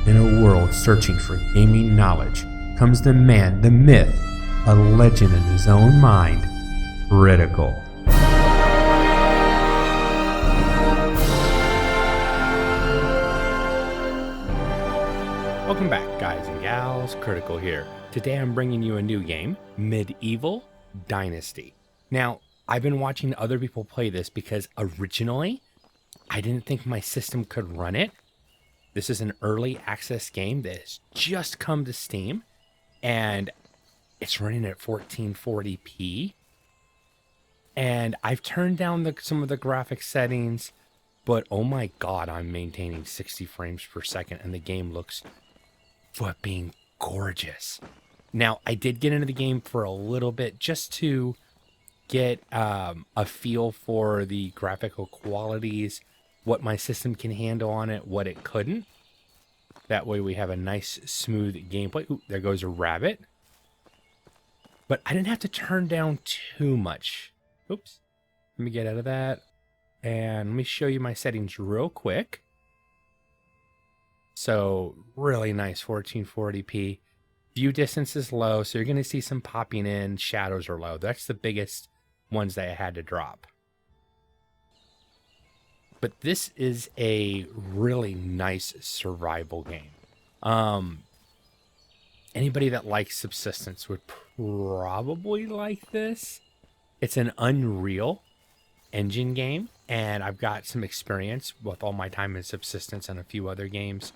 In a world searching for gaming knowledge comes the man, the myth, a legend in his own mind, Critical. Welcome back, guys and gals. Critical here. Today I'm bringing you a new game, Medieval Dynasty. Now, I've been watching other people play this because originally I didn't think my system could run it. This is an early access game that has just come to Steam, and it's running at 1440p. And I've turned down some of the graphic settings, but oh my god, I'm maintaining 60 frames per second, and the game looks flipping gorgeous. Now, I did get into the game for a little bit just to get a feel for the graphical qualities, what my system can handle on it, what it couldn't. That way we have a nice, smooth gameplay. Ooh, there goes a rabbit. But I didn't have to turn down too much. Oops. Let me get out of that. And let me show you my settings real quick. So, really nice 1440p. View distance is low, so you're going to see some popping in. Shadows are low. That's the biggest ones that I had to drop. But this is a really nice survival game. Anybody that likes subsistence would probably like this. It's an Unreal Engine game, and I've got some experience with all my time in subsistence and a few other games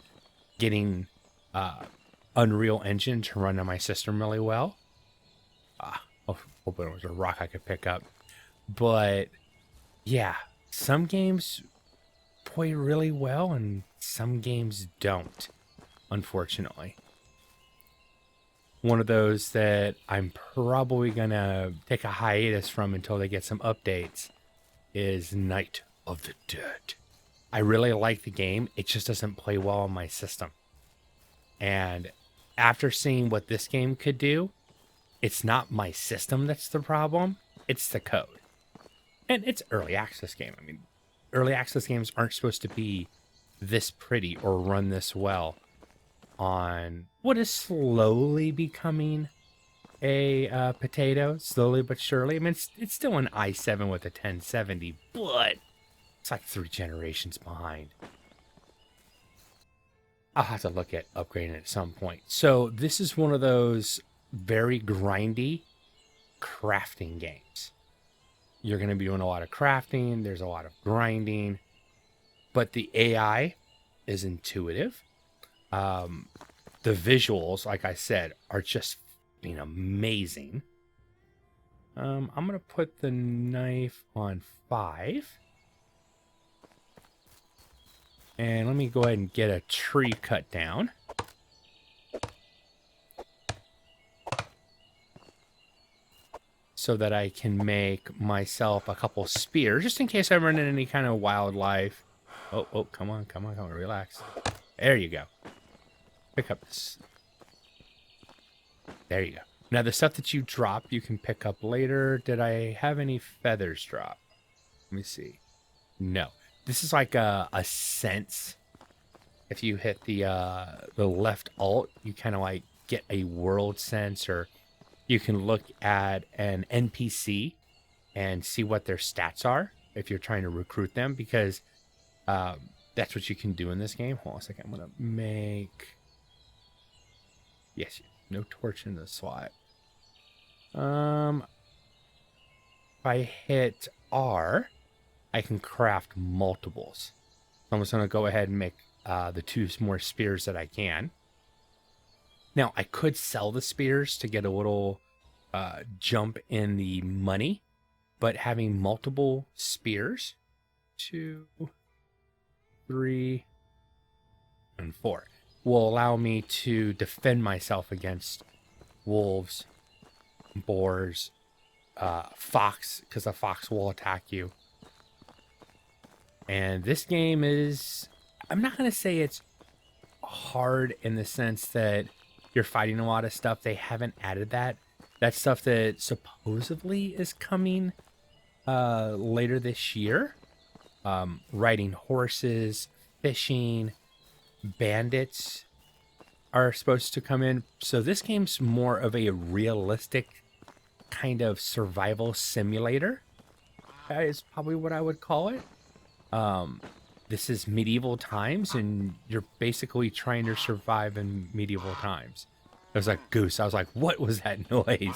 getting Unreal Engine to run on my system really well. Hoping it was a rock I could pick up. But yeah, some games play really well and some games don't, unfortunately. One of those that I'm probably gonna take a hiatus from until they get some updates is Night of the Dead. I really like the game, it just doesn't play well on my system. And after seeing what this game could do, it's not my system that's the problem, it's the code. And it's early access game. I mean, early access games aren't supposed to be this pretty or run this well on what is slowly becoming a potato, slowly but surely. I mean, it's still an i7 with a 1070, but it's like 3 generations behind. I'll have to look at upgrading it at some point. So this is one of those very grindy crafting games. You're going to be doing a lot of crafting. There's a lot of grinding, but the AI is intuitive. The visuals, like I said, are just being amazing. I'm going to put the knife on 5. And let me go ahead and get a tree cut down. So that I can make myself a couple spears, just in case I run into any kind of wildlife. Oh, come on, relax. There you go. Pick up this. There you go. Now, the stuff that you drop, you can pick up later. Did I have any feathers drop? Let me see. No. This is like a sense. If you hit the left alt, you kind of like get a world sense, or you can look at an NPC and see what their stats are if you're trying to recruit them, because that's what you can do in this game. Hold on a second. I'm going to make... Yes, no torch in the slot. If I hit R, I can craft multiples. So I'm just going to go ahead and make the 2 more spears that I can. Now, I could sell the spears to get a little jump in the money, but having multiple spears, 2, 3, and 4, will allow me to defend myself against wolves, boars, fox, because a fox will attack you. And this game is, I'm not going to say it's hard in the sense that you're fighting a lot of stuff. They haven't added that. That's stuff that supposedly is coming later this year. Riding horses, fishing, bandits, are supposed to come in. So this game's more of a realistic kind of survival simulator. That is probably what I would call it. This is medieval times, and you're basically trying to survive in medieval times. There's a goose. I was like, what was that noise?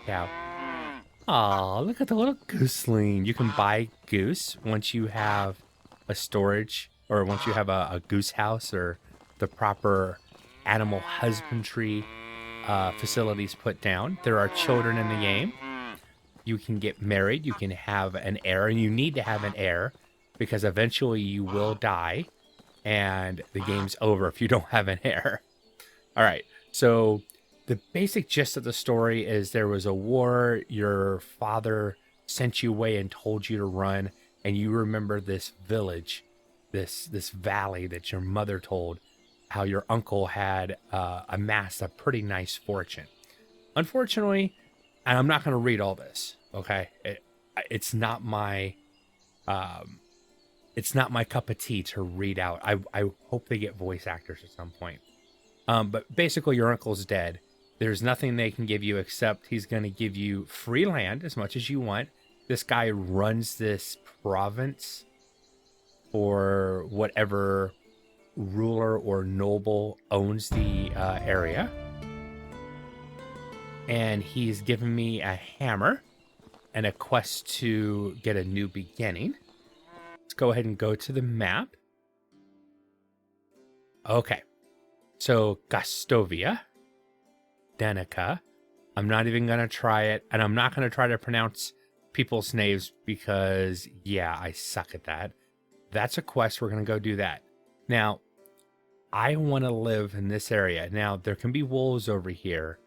Cow. Aw, look at the little gooseling. You can buy goose once you have a storage, or once you have a goose house or the proper animal husbandry facilities put down. There are children in the game. You can get married. You can have an heir, and you need to have an heir because eventually you will die and the game's over if you don't have an heir. All right, so the basic gist of the story is there was a war. Your father sent you away and told you to run, and you remember this village, this valley that your mother told how your uncle had amassed a pretty nice fortune. Unfortunately, and I'm not going to read all this, okay? It's not my cup of tea to read out. I hope they get voice actors at some point. But basically, your uncle's dead. There's nothing they can give you except he's going to give you free land as much as you want. This guy runs this province for whatever ruler or noble owns the area. And he's given me a hammer and a quest to get a new beginning. Let's go ahead and go to the map. Okay. So, Gostovia, Danica. I'm not even going to try it. And I'm not going to try to pronounce people's names because, yeah, I suck at that. That's a quest. We're going to go do that. Now, I want to live in this area. Now, there can be wolves over here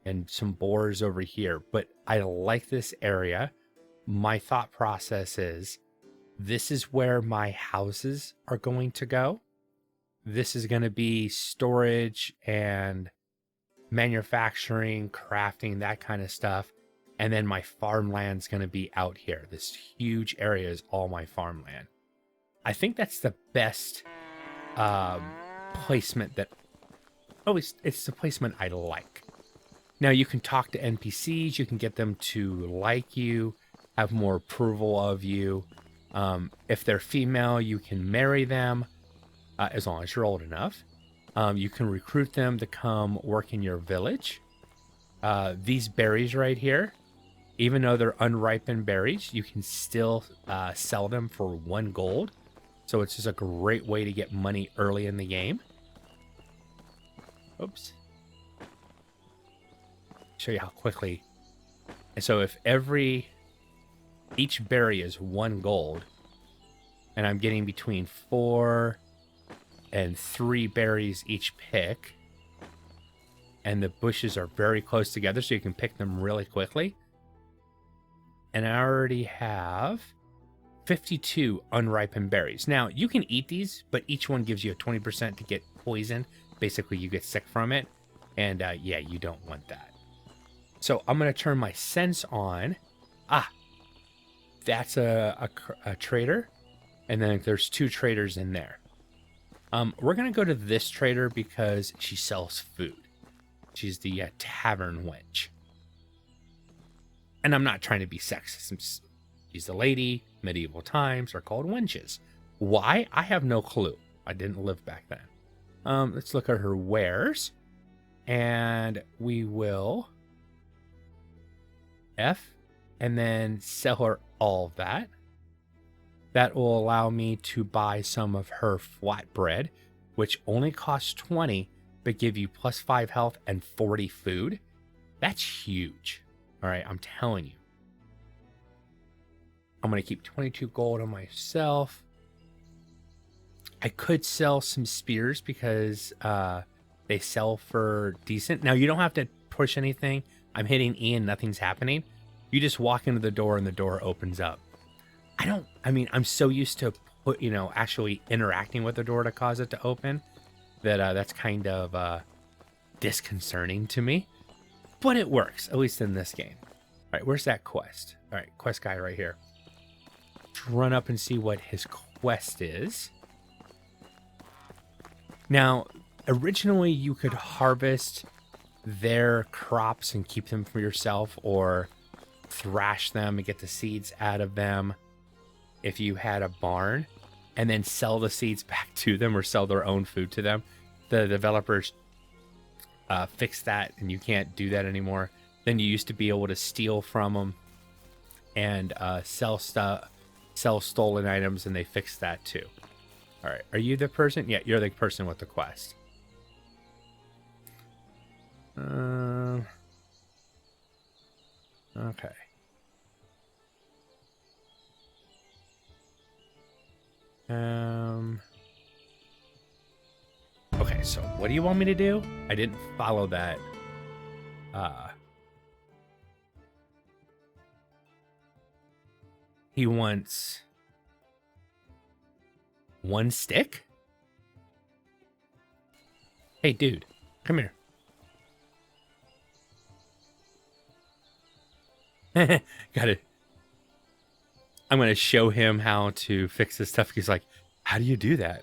and some boars over here, but I like this area. My thought process is this is where my houses are going to go. This is going to be storage and manufacturing, crafting, that kind of stuff. And then my farmland's going to be out here. This huge area is all my farmland. I think that's the best placement that, at least it's the placement I like. Now, you can talk to NPCs, you can get them to like you, have more approval of you. If they're female, you can marry them, as long as you're old enough. You can recruit them to come work in your village. These berries right here, even though they're unripened berries, you can still sell them for 1 gold. So it's just a great way to get money early in the game. Oops. Show you how quickly. And so if each berry is 1 gold, and I'm getting between 4 and 3 berries each pick, and the bushes are very close together so you can pick them really quickly. And I already have 52 unripened berries. Now, you can eat these, but each one gives you a 20% to get poisoned. Basically, you get sick from it. And yeah, you don't want that. So I'm going to turn my sense on. That's a trader. And then there's 2 traders in there. We're going to go to this trader because she sells food. She's the tavern wench. And I'm not trying to be sexist. She's a lady. Medieval times are called wenches. Why? I have no clue. I didn't live back then. Let's look at her wares. And we will F and then sell her all of that. That will allow me to buy some of her flatbread, which only costs 20, but give you plus 5 health and 40 food. That's huge. All right, I'm telling you. I'm going to keep 22 gold on myself. I could sell some spears because they sell for decent. Now, you don't have to push anything. I'm hitting E and nothing's happening. You just walk into the door and the door opens up. I'm so used to actually interacting with the door to cause it to open that that's kind of disconcerting to me. But it works, at least in this game. All right, where's that quest? All right, quest guy right here. Let's run up and see what his quest is. Now, originally you could harvest their crops and keep them for yourself, or thrash them and get the seeds out of them if you had a barn, and then sell the seeds back to them or sell their own food to them. The developers fixed that, and you can't do that anymore. Then you used to be able to steal from them and sell stolen items, and they fixed that too. All right, are you the person? Yeah, you're the person with the quest. Okay. Okay, so what do you want me to do? I didn't follow that. He wants 1 stick? Hey, dude, come here. Got it. I'm going to show him how to fix this stuff. He's like, how do you do that?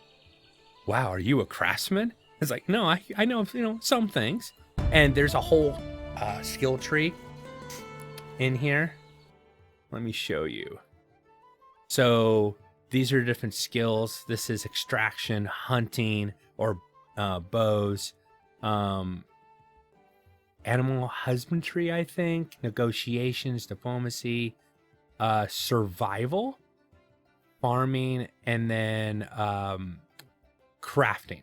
Wow, are you a craftsman? It's like, no, I know, some things. And there's a whole skill tree in here. Let me show you. So these are different skills. This is extraction, hunting, or bows, animal husbandry, I think, negotiations, diplomacy, survival, farming, and then crafting,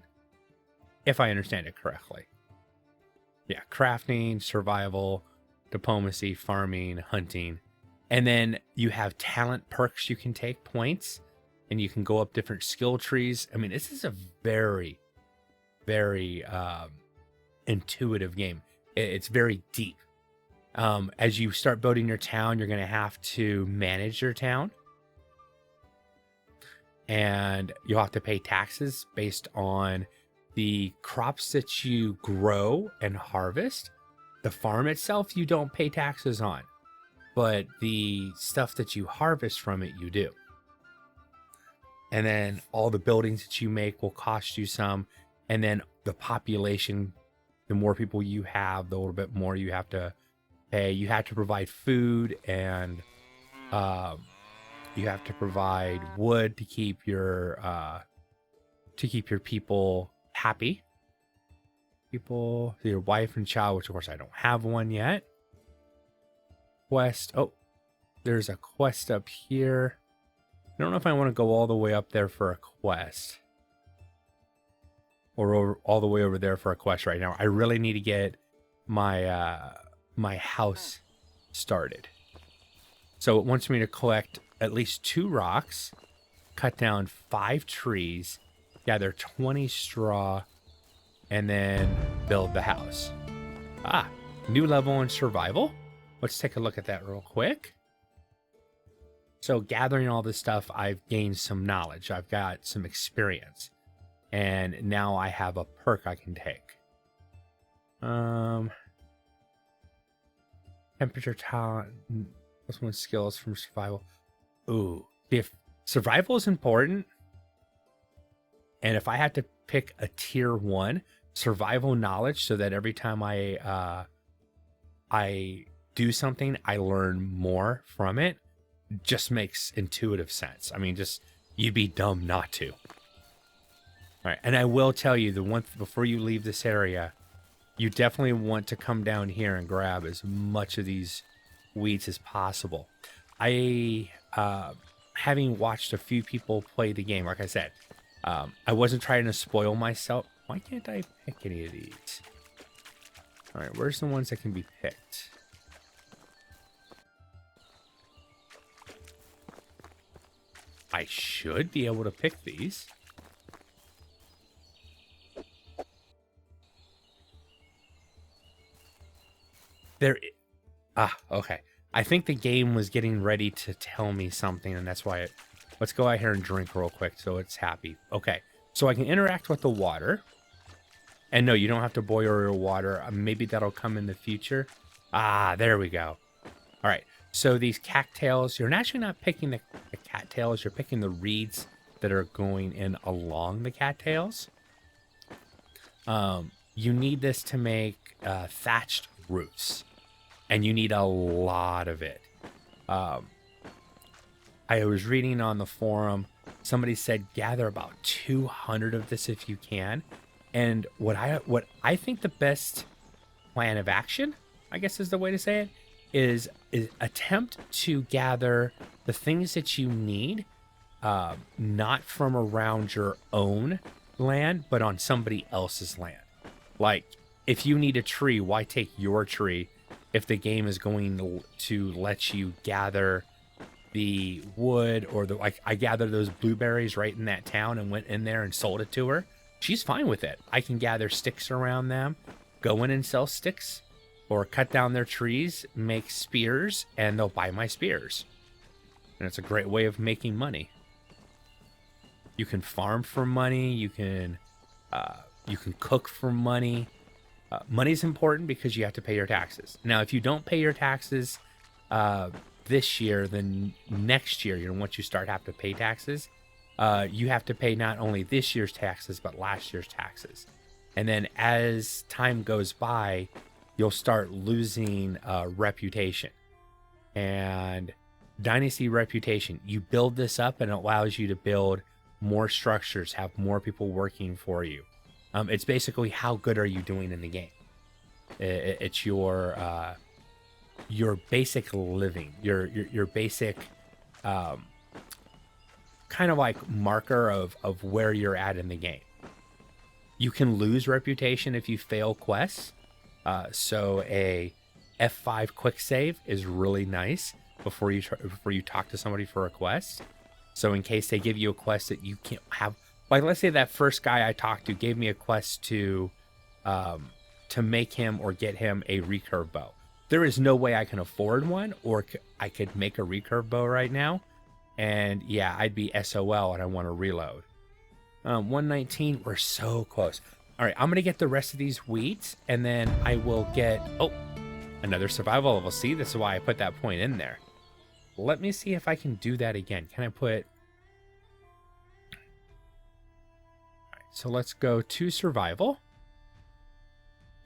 if I understand it correctly. Yeah, crafting, survival, diplomacy, farming, hunting. And then you have talent perks you can take, points, and you can go up different skill trees. I mean, this is a very, very intuitive game. It's very deep. As you start building your town, you're going to have to manage your town. And you'll have to pay taxes based on the crops that you grow and harvest. The farm itself, you don't pay taxes on. But the stuff that you harvest from it, you do. And then all the buildings that you make will cost you some. And then the population, the more people you have, the little bit more you have to pay. You have to provide food, and you have to provide wood to keep your people happy. Your wife and child, which of course I don't have one yet. Quest. Oh, there's a quest up here. I don't know if I want to go all the way up there for a quest, or all the way over there for a quest right now. I really need to get my my house started. So it wants me to collect at least 2 rocks, cut down 5 trees, gather 20 straw, and then build the house. Ah, new level in survival. Let's take a look at that real quick. So gathering all this stuff, I've gained some knowledge. I've got some experience. And now I have a perk I can take. Temperature, talent, +1 skills from survival. Ooh, if survival is important, and if I had to pick a tier 1, survival knowledge, so that every time I do something, I learn more from it, just makes intuitive sense. I mean, just, you'd be dumb not to. All right, and I will tell you, before you leave this area, you definitely want to come down here and grab as much of these weeds as possible. Having watched a few people play the game, like I said, I wasn't trying to spoil myself. Why can't I pick any of these? All right, where's the ones that can be picked? I should be able to pick these. Okay. I think the game was getting ready to tell me something, and that's why let's go out here and drink real quick so it's happy. Okay, so I can interact with the water. And no, you don't have to boil your water. Maybe that'll come in the future. Ah, there we go. All right, so these cattails, you're actually not picking the cattails, you're picking the reeds that are going in along the cattails. You need this to make thatched roofs, and you need a lot of it. I was reading on the forum, somebody said gather about 200 of this if you can. And what I think the best plan of action, I guess is the way to say it, is attempt to gather the things that you need, not from around your own land, but on somebody else's land. Like, if you need a tree, why take your tree if the game is going to let you gather the wood, or the, like, I gathered those blueberries right in that town and went in there and sold it to her. She's fine with it. I can gather sticks around them, go in and sell sticks, or cut down their trees, make spears, and they'll buy my spears. And it's a great way of making money. You can farm for money. You can cook for money. Money's important because you have to pay your taxes. Now, if you don't pay your taxes this year, then next year, once you start having to pay taxes, you have to pay not only this year's taxes, but last year's taxes. And then as time goes by, you'll start losing reputation. And Dynasty reputation, you build this up and it allows you to build more structures, have more people working for you. It's basically how good are you doing in the game. It's your basic living, your basic kind of like marker of where you're at in the game. You can lose reputation if you fail quests. So a F5 quick save is really nice before you talk to somebody for a quest. So in case they give you a quest that you can't have, like let's say that first guy I talked to gave me a quest to make him or get him a recurve bow. There is no way I can afford one, or I could make a recurve bow right now. And yeah, I'd be SOL and I want to reload. 119, we're so close. All right, I'm going to get the rest of these wheats, and then I will get, another survival level. See, this is why I put that point in there. Let me see if I can do that again. Can I put... All right, so let's go to survival.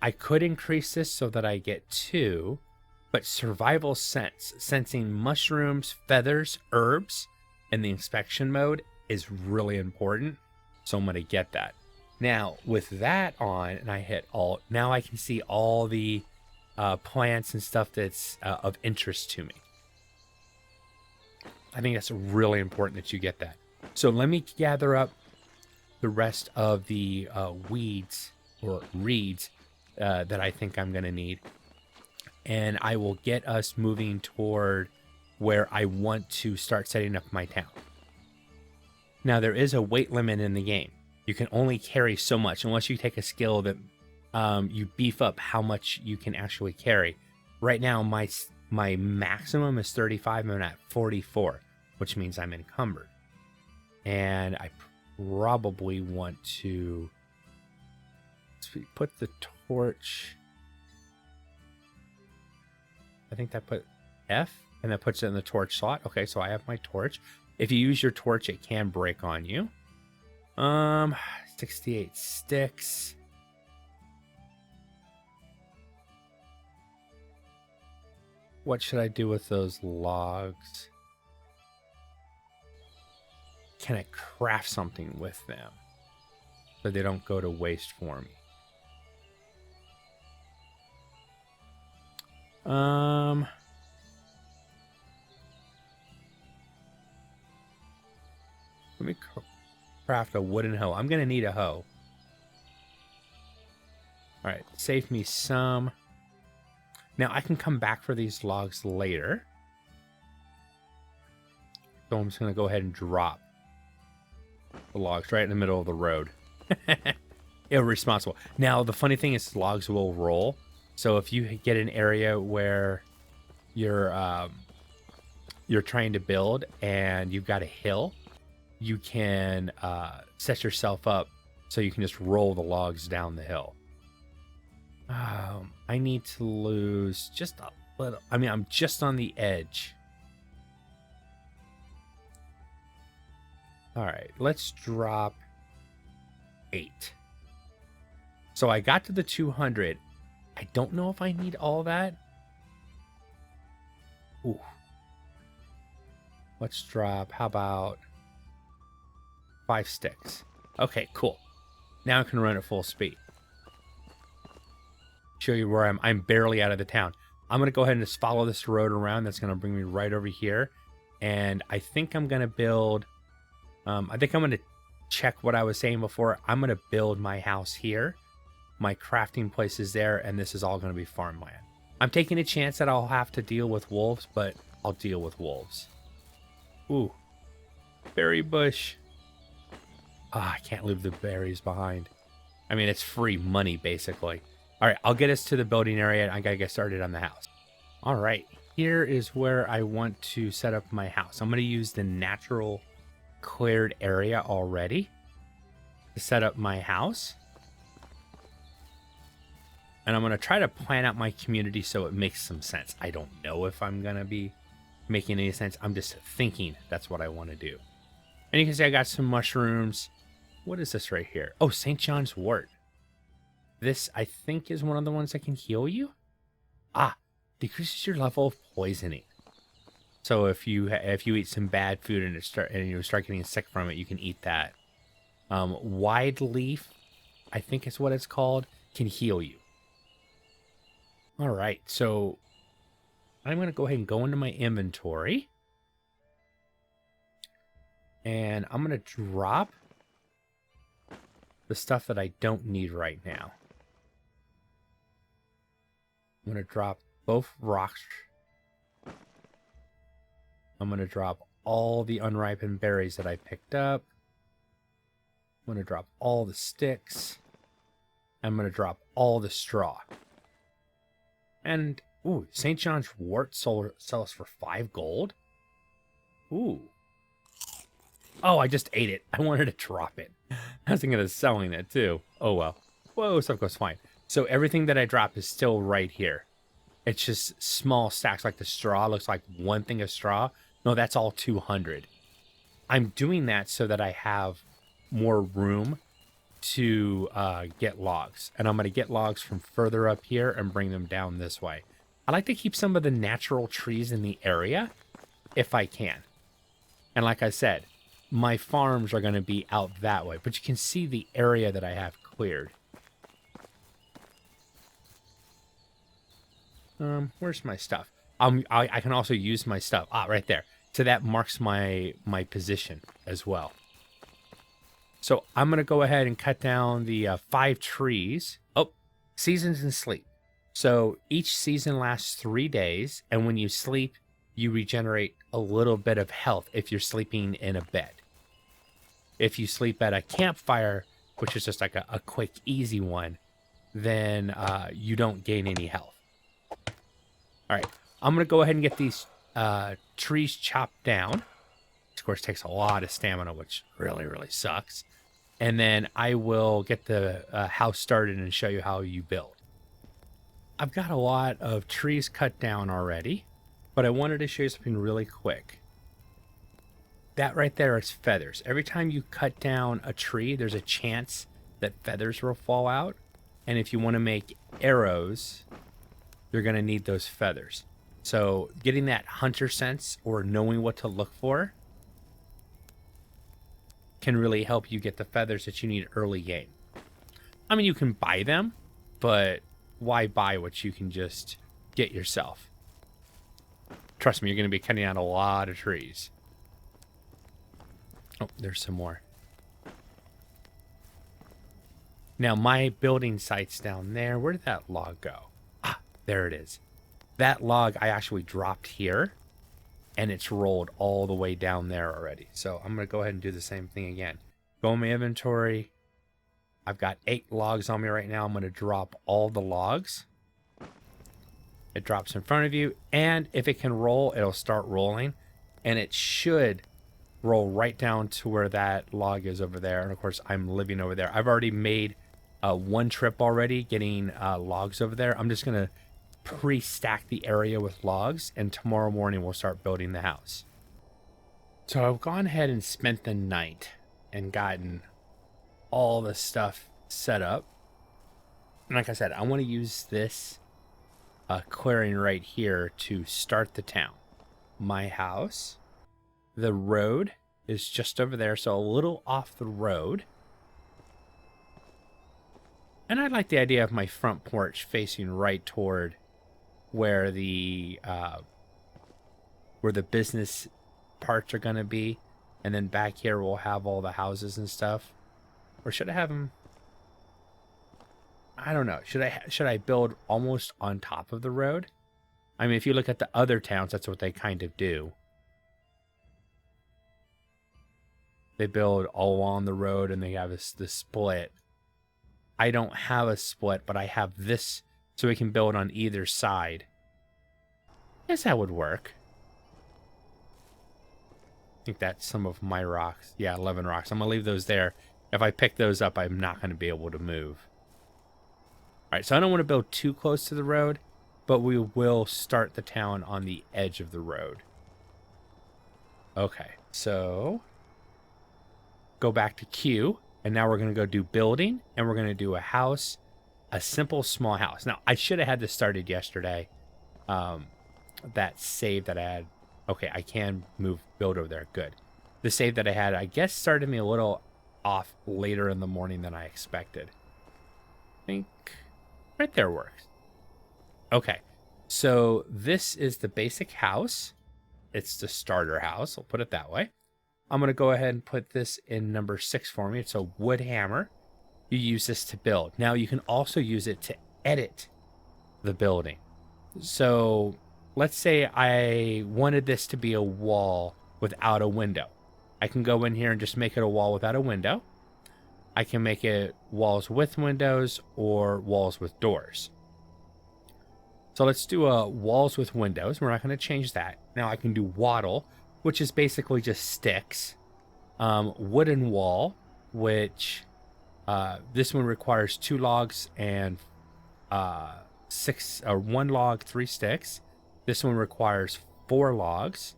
I could increase this so that I get 2, but survival sense, sensing mushrooms, feathers, herbs, in the inspection mode is really important. So I'm going to get that. Now, with that on, and I hit Alt, now I can see all the plants and stuff that's of interest to me. I think that's really important that you get that. So let me gather up the rest of the weeds or reeds that I think I'm going to need. And I will get us moving toward where I want to start setting up my town. Now, there is a weight limit in the game. You can only carry so much unless you take a skill that you beef up how much you can actually carry. Right now, my maximum is 35. I'm at 44, which means I'm encumbered. And I probably want to put the torch. I think that put F, and that puts it in the torch slot. Okay, so I have my torch. If you use your torch, it can break on you. 68 sticks. What should I do with those logs? Can I craft something with them so they don't go to waste for me? Let me craft a wooden hoe. I'm going to need a hoe. All right, save me some. Now, I can come back for these logs later. So I'm just going to go ahead and drop the logs right in the middle of the road. Irresponsible. Now, the funny thing is logs will roll. So if you get an area where you're trying to build and you've got a hill, you can set yourself up so you can just roll the logs down the hill. I need to lose just a little. I mean, I'm just on the edge. All right, let's drop 8. So I got to the 200. I don't know if I need all that. Ooh. Let's drop, how about 5 sticks? Okay, cool. Now I can run at full speed. Show you where I'm barely out of the town. I'm going to go ahead and just follow this road around. That's going to bring me right over here. And I think I'm going to build, I think I'm going to check what I was saying before. I'm going to build my house here. My crafting place is there, and this is all going to be farmland. I'm taking a chance that I'll have to deal with wolves, but I'll deal with wolves. Ooh, berry bush. Ah, I can't leave the berries behind. I mean, it's free money, basically. All right, I'll get us to the building area. I got to get started on the house. All right, here is where I want to set up my house. I'm going to use the natural cleared area already to set up my house. And I'm going to try to plan out my community so it makes some sense. I don't know if I'm going to be making any sense. I'm just thinking that's what I want to do. And you can see I got some mushrooms. What is this right here? Oh, St. John's wort. This, I think, is one of the ones that can heal you. Ah, decreases your level of poisoning. So if you eat some bad food and you start getting sick from it, you can eat that. Wide leaf, I think is what it's called, can heal you. All right, so I'm going to go ahead and go into my inventory. And I'm going to drop the stuff that I don't need right now. I'm going to drop both rocks. I'm going to drop all the unripened berries that I picked up. I'm going to drop all the sticks. I'm going to drop all the straw. And, ooh, St. John's wort sells for 5 gold. Ooh. Oh, I just ate it. I wanted to drop it. I was thinking of selling it, too. Oh, well. Whoa, stuff goes fine. So everything that I drop is still right here. It's just small stacks, like the straw. Looks like one thing of straw. No, that's all 200. I'm doing that so that I have more room to get logs. And I'm going to get logs from further up here and bring them down this way. I like to keep some of the natural trees in the area if I can. And like I said, my farms are going to be out that way. But you can see the area that I have cleared. Where's my stuff? I can also use my stuff. Ah, right there. So that marks my position as well. So I'm going to go ahead and cut down the 5 trees. Oh, seasons and sleep. So each season lasts 3 days. And when you sleep, you regenerate a little bit of health if you're sleeping in a bed. If you sleep at a campfire, which is just like a quick, easy one, then you don't gain any health. All right, I'm going to go ahead and get these trees chopped down. Of course, takes a lot of stamina, which really, really sucks. And then I will get the house started and show you how you build. I've got a lot of trees cut down already, but I wanted to show you something really quick. That right there is feathers. Every time you cut down a tree, there's a chance that feathers will fall out. And if you want to make arrows, you're going to need those feathers. So getting that hunter sense or knowing what to look for can really help you get the feathers that you need early game. I mean, you can buy them, but why buy what you can just get yourself? Trust me, you're going to be cutting out a lot of trees. Oh, there's some more. Now, my building site's down there. Where did that log go? Ah, there it is. That log I actually dropped here, and it's rolled all the way down there already. So I'm going to go ahead and do the same thing again. Go in my inventory. I've got 8 logs on me right now. I'm going to drop all the logs. It drops in front of you, and if it can roll, it'll start rolling, and it should roll right down to where that log is over there. And of course, I'm living over there. I've already made one trip already getting logs over there. I'm just going to pre-stack the area with logs, and tomorrow morning we'll start building the house. So I've gone ahead and spent the night and gotten all the stuff set up. And like I said, I want to use this clearing right here to start the town. My house, the road is just over there, so a little off the road. And I like the idea of my front porch facing right toward where the business parts are going to be. And then back here we'll have all the houses and stuff. Or should I have them? I don't know. Should I build almost on top of the road? I mean, if you look at the other towns, that's what they kind of do. They build all along the road and they have this split. I don't have a split, but I have this so we can build on either side. Guess that would work. I think that's some of my rocks. Yeah, 11 rocks. I'm going to leave those there. If I pick those up, I'm not going to be able to move. All right, so I don't want to build too close to the road, but we will start the town on the edge of the road. Okay, so go back to Q, and now we're going to go do building, and we're going to do a house, a simple small house. Now, I should have had this started yesterday. That save that I had. Okay, I can build over there. Good. The save that I had, I guess, started me a little off later in the morning than I expected. I think right there works. Okay, so this is the basic house. It's the starter house. I'll put it that way. I'm going to go ahead and put this in number 6 for me. It's a wood hammer. You use this to build. Now, you can also use it to edit the building. So let's say I wanted this to be a wall without a window. I can go in here and just make it a wall without a window. I can make it walls with windows or walls with doors. So let's do walls with windows. We're not going to change that. Now I can do wattle, which is basically just sticks. Wooden wall, which this one requires 2 logs and 1 log, 3 sticks. This one requires 4 logs.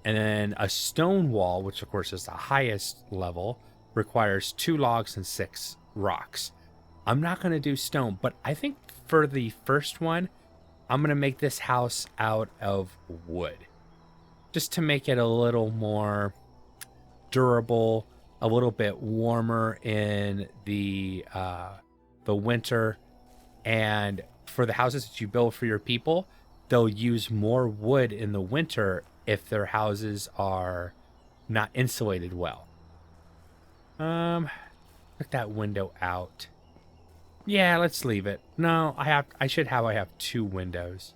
And then a stone wall, which of course is the highest level, requires 2 logs and 6 rocks. I'm not going to do stone, but I think for the first one, I'm going to make this house out of wood. Just to make it a little more durable, a little bit warmer in the winter. And for the houses that you build for your people, they'll use more wood in the winter if their houses are not insulated well. Put that window out. Yeah, let's leave it. No, I have 2 windows.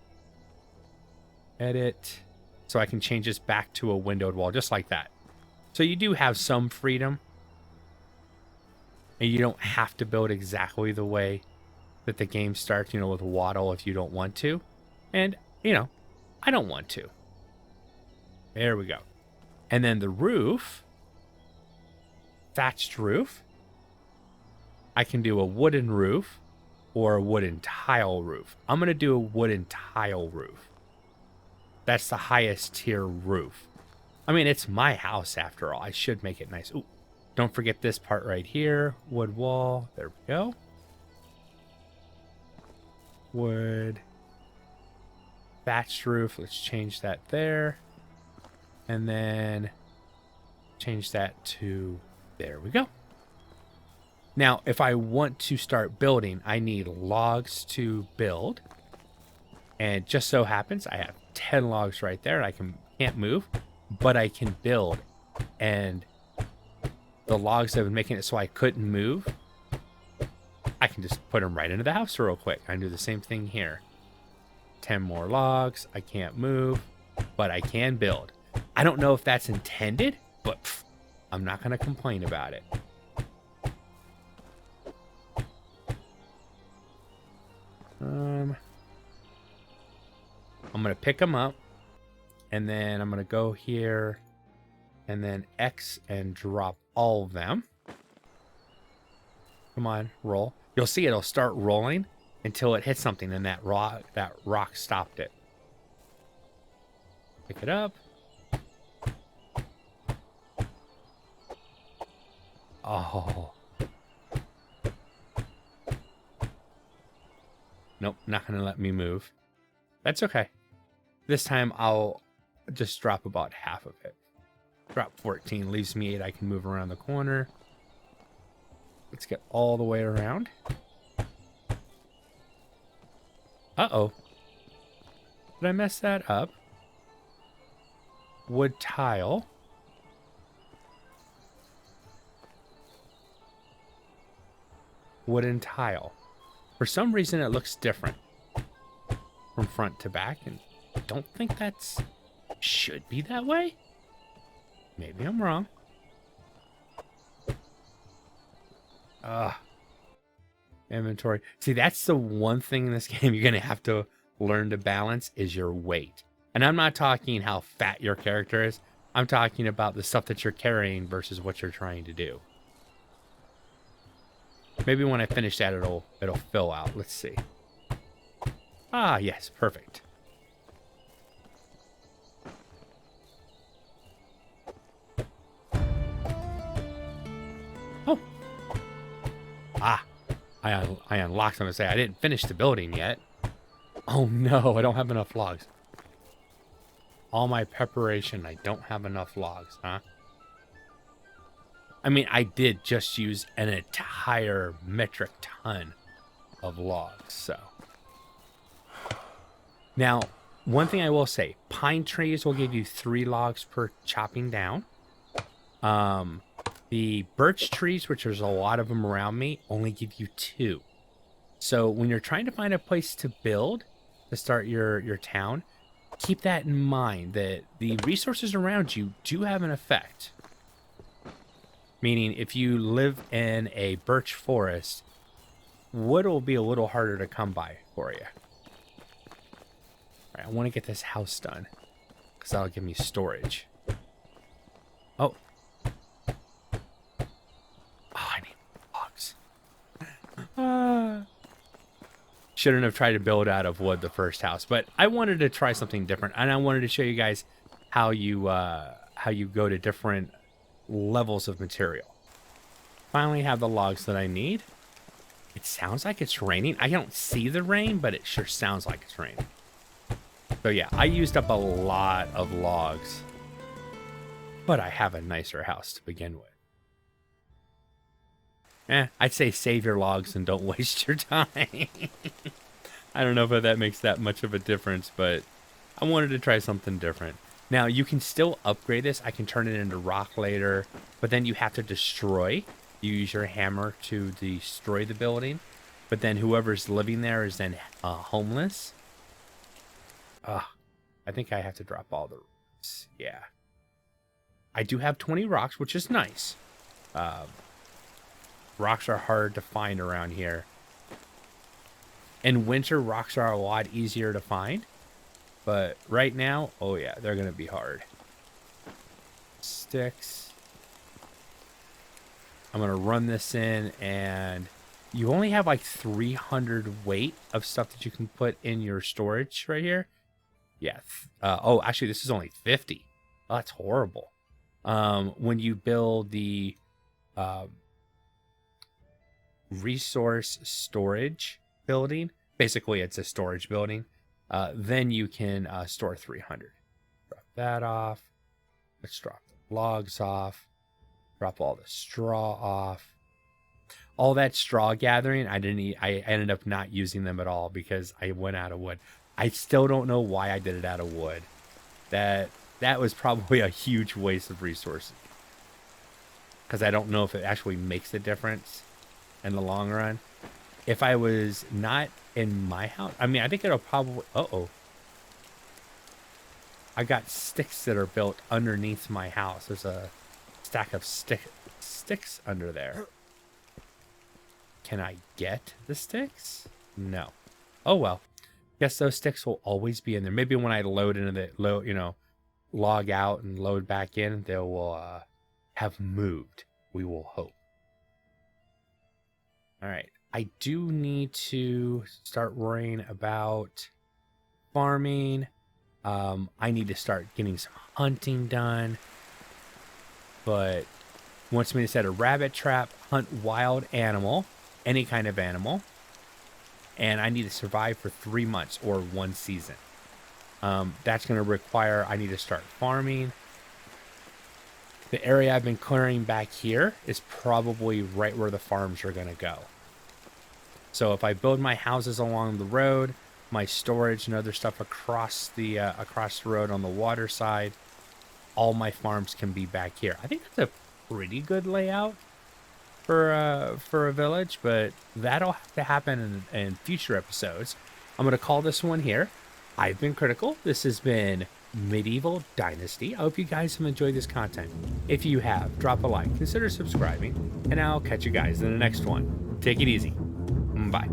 Edit. So I can change this back to a windowed wall, just like that. So you do have some freedom. And you don't have to build exactly the way that the game starts, with wattle if you don't want to. And, I don't want to. There we go. And then the roof, thatched roof. I can do a wooden roof or a wooden tile roof. I'm going to do a wooden tile roof. That's the highest tier roof. I mean, it's my house after all. I should make it nice. Ooh, don't forget this part right here. Wood wall. There we go. Wood. Thatched roof. Let's change that there. And then change that to, there we go. Now, if I want to start building, I need logs to build. And just so happens, I have 10 logs right there. I can't move, but I can build. And the logs that have been making it so I couldn't move, I can just put them right into the house real quick. I can do the same thing here. 10 more logs. I can't move, but I can build. I don't know if that's intended, but I'm not going to complain about it. I'm going to pick them up, and then I'm going to go here, and then X and drop all of them. Come on, roll. You'll see it'll start rolling until it hits something, and that rock stopped it. Pick it up. Oh. Nope, not going to let me move. That's okay. This time I'll just drop about half of it. Drop 14, leaves me 8. I can move around the corner. Let's get all the way around. Uh-oh. Did I mess that up? Wood tile. Wooden tile. For some reason, it looks different from front to back, and I don't think that's should be that way. Maybe I'm wrong. Inventory. See, that's the one thing in this game you're going to have to learn to balance is your weight. And I'm not talking how fat your character is. I'm talking about the stuff that you're carrying versus what you're trying to do. Maybe when I finish that, it'll fill out. Let's see. Ah, yes, perfect. Oh. Ah. I unlocked them to say I didn't finish the building yet. Oh no, I don't have enough logs. All my preparation, I don't have enough logs, huh? I mean, I did just use an entire metric ton of logs, so. Now, one thing I will say, pine trees will give you 3 logs per chopping down. The birch trees, which there's a lot of them around me, only give you 2. So when you're trying to find a place to build, to start your town, keep that in mind, that the resources around you do have an effect. Meaning, if you live in a birch forest, wood will be a little harder to come by for you. All right, I want to get this house done, because that'll give me storage. Oh. I need logs. Shouldn't have tried to build out of wood the first house, but I wanted to try something different, and I wanted to show you guys how you go to different levels of material. Finally have the logs that I need. It sounds like it's raining. I don't see the rain, but it sure sounds like it's raining. So yeah, I used up a lot of logs, but I have a nicer house to begin with. I'd say save your logs and don't waste your time. I don't know if that makes that much of a difference, but I wanted to try something different. Now, you can still upgrade this. I can turn it into rock later, but then you have to destroy. You use your hammer to destroy the building, but then whoever's living there is then homeless. I think I have to drop all the rocks. Yeah. I do have 20 rocks, which is nice. Rocks are hard to find around here. In winter, rocks are a lot easier to find. But right now, oh yeah, they're going to be hard. Sticks. I'm going to run this in, and you only have like 300 weight of stuff that you can put in your storage right here. Yeah. Oh, actually, this is only 50. Oh, that's horrible. When you build the resource storage building, basically it's a storage building, then you can store 300. Drop that off. Let's drop the logs off. Drop all the straw off. All that straw gathering, I ended up not using them at all because I went out of wood. I still don't know why I did it out of wood. That was probably a huge waste of resources, because I don't know if it actually makes a difference in the long run. If I was not in my house, I mean, I think it'll probably, I got sticks that are built underneath my house. There's a stack of sticks under there. Can I get the sticks? No. Oh well. Guess those sticks will always be in there. Maybe when I load into the log out and load back in, they will have moved. We will hope. All right. I do need to start worrying about farming. I need to start getting some hunting done. But wants me to set a rabbit trap, hunt wild animal, any kind of animal, and I need to survive for 3 months or 1 season. That's going to require, I need to start farming. The area I've been clearing back here is probably right where the farms are going to go. So if I build my houses along the road, my storage and other stuff across the road on the water side, all my farms can be back here. I think that's a pretty good layout for a village, but that'll have to happen in future episodes. I'm going to call this one here. I've been Critical. This has been Medieval Dynasty. I hope you guys have enjoyed this content. If you have, drop a like, consider subscribing, and I'll catch you guys in the next one. Take it easy. Bye.